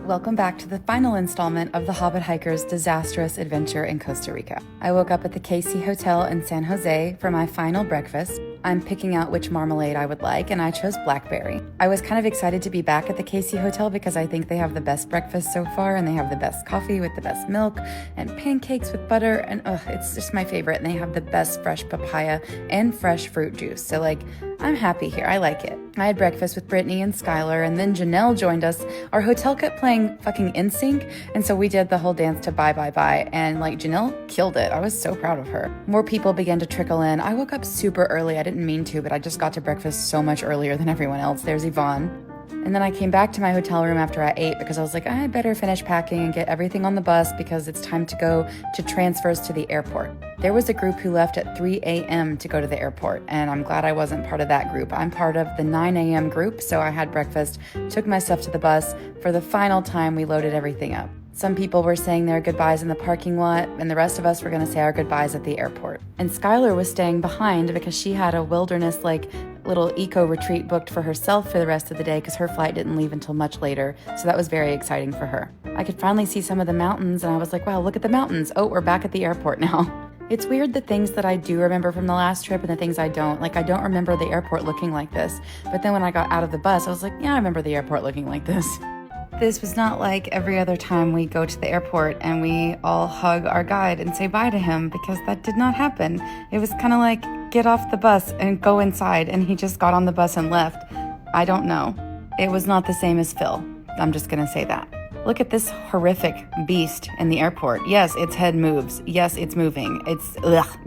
Welcome back to the final installment of the hobbithikers' disastrous adventure in Costa Rica. I woke up at the KC Hotel in San Jose for my final breakfast. I'm picking out which marmalade I would like, and I chose blackberry. I was kind of excited to be back at the KC Hotel because I think they have the best breakfast so far, and they have the best coffee with the best milk, and pancakes with butter, and it's just my favorite, and they have the best fresh papaya and fresh fruit juice. So I'm happy here. I like it. I had breakfast with Brittany and Skylar, and then Janelle joined us. Our hotel kept playing fucking NSYNC, and so we did the whole dance to Bye Bye Bye, and Janelle killed it. I was so proud of her. More people began to trickle in. I woke up super early. I didn't mean to, but I just got to breakfast so much earlier than everyone else. There's Yvonne. And then I came back to my hotel room after I ate because I was like, I better finish packing and get everything on the bus because it's time to go to transfers to the airport. There was a group who left at 3 a.m. to go to the airport, and I'm glad I wasn't part of that group. I'm part of the 9 a.m. group, so I had breakfast, took my stuff to the bus. For the final time, we loaded everything up. Some people were saying their goodbyes in the parking lot, and the rest of us were going to say our goodbyes at the airport. And Skylar was staying behind because she had a wilderness, little eco retreat booked for herself for the rest of the day because her flight didn't leave until much later. So that was very exciting for her. I could finally see some of the mountains, and I was like, wow, look at the mountains. Oh, we're back at the airport now. It's weird the things that I do remember from the last trip and the things I don't. I don't remember the airport looking like this. But then when I got out of the bus, I was like, yeah, I remember the airport looking like this. This was not like every other time we go to the airport and we all hug our guide and say bye to him, because that did not happen. It was kind of like, get off the bus and go inside, and he just got on the bus and left. I don't know. It was not the same as Phil. I'm just gonna say that. Look at this horrific beast in the airport. Yes, its head moves. Yes, it's moving. It's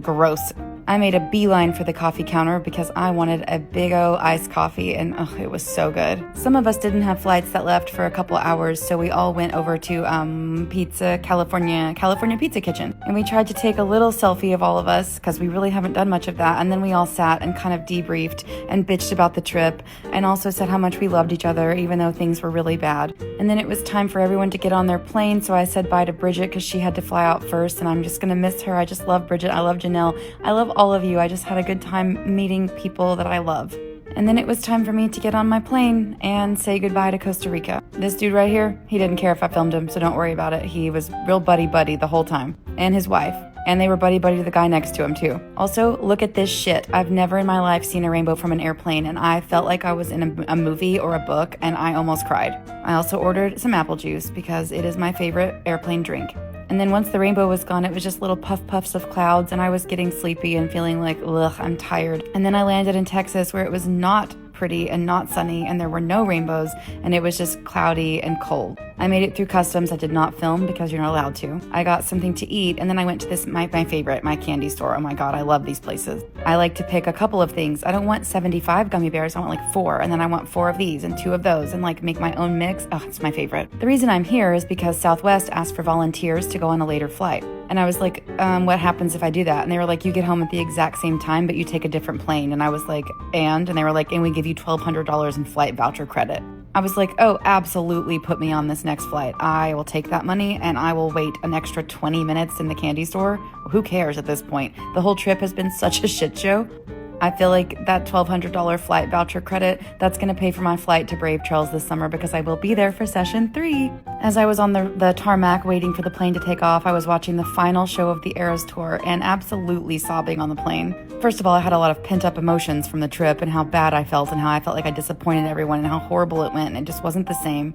gross. I made a beeline for the coffee counter because I wanted a big O iced coffee, and it was so good. Some of us didn't have flights that left for a couple hours, so we all went over to California Pizza Kitchen. And we tried to take a little selfie of all of us because we really haven't done much of that. And then we all sat and kind of debriefed and bitched about the trip and also said how much we loved each other even though things were really bad. And then it was time for everyone to get on their plane, so I said bye to Bridget because she had to fly out first, and I'm just going to miss her. I just love Bridget. I love Janelle. I love all of you. I just had a good time meeting people that I love. And then it was time for me to get on my plane and say goodbye to Costa Rica. This dude right here, he didn't care if I filmed him, so don't worry about it. He was real buddy-buddy the whole time. And his wife. And they were buddy-buddy to the guy next to him, too. Also, look at this shit. I've never in my life seen a rainbow from an airplane, and I felt like I was in a movie or a book, and I almost cried. I also ordered some apple juice because it is my favorite airplane drink. And then once the rainbow was gone, it was just little puffs of clouds, and I was getting sleepy and feeling like, I'm tired. And then I landed in Texas where it was not pretty and not sunny, and there were no rainbows, and it was just cloudy and cold. I made it through customs. I did not film because you're not allowed to. I got something to eat, and then I went to this, my favorite, my candy store. Oh my God, I love these places. I like to pick a couple of things. I don't want 75 gummy bears. I want 4, and then I want 4 of these and 2 of those, and make my own mix. Oh, it's my favorite. The reason I'm here is because Southwest asked for volunteers to go on a later flight. And I was like, what happens if I do that? And they were like, you get home at the exact same time, but you take a different plane. And I was like, and they were like, and we give you $1,200 in flight voucher credit. I was like, oh, absolutely put me on this next flight. I will take that money and I will wait an extra 20 minutes in the candy store. Who cares at this point? The whole trip has been such a shit show. I feel like that $1,200 flight voucher credit, that's going to pay for my flight to Brave Trails this summer because I will be there for session 3. As I was on the tarmac waiting for the plane to take off, I was watching the final show of the Eras Tour and absolutely sobbing on the plane. First of all, I had a lot of pent-up emotions from the trip and how bad I felt and how I felt like I disappointed everyone and how horrible it went, and it just wasn't the same.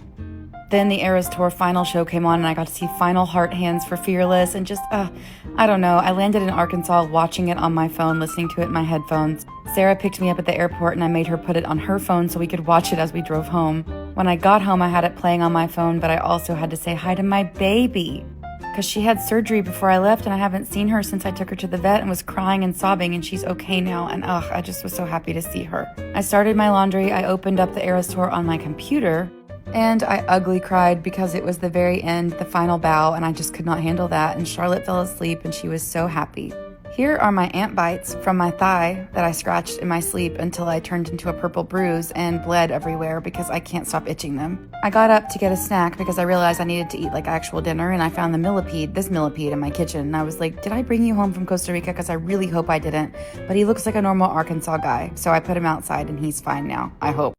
Then the Eras Tour final show came on, and I got to see Final Heart Hands for Fearless, and just, I don't know. I landed in Arkansas watching it on my phone, listening to it in my headphones. Sarah picked me up at the airport, and I made her put it on her phone so we could watch it as we drove home. When I got home, I had it playing on my phone, but I also had to say hi to my baby, because she had surgery before I left, and I haven't seen her since I took her to the vet and was crying and sobbing, and she's okay now, and I just was so happy to see her. I started my laundry. I opened up the Eras Tour on my computer, and I ugly cried because it was the very end, the final bow, and I just could not handle that, and Charlotte fell asleep, and she was so happy. Here are my ant bites from my thigh that I scratched in my sleep until I turned into a purple bruise and bled everywhere because I can't stop itching them. I got up to get a snack because I realized I needed to eat actual dinner, and I found this millipede in my kitchen, and I was like, did I bring you home from Costa Rica? Because I really hope I didn't, but he looks like a normal Arkansas guy, so I put him outside and he's fine now, I hope.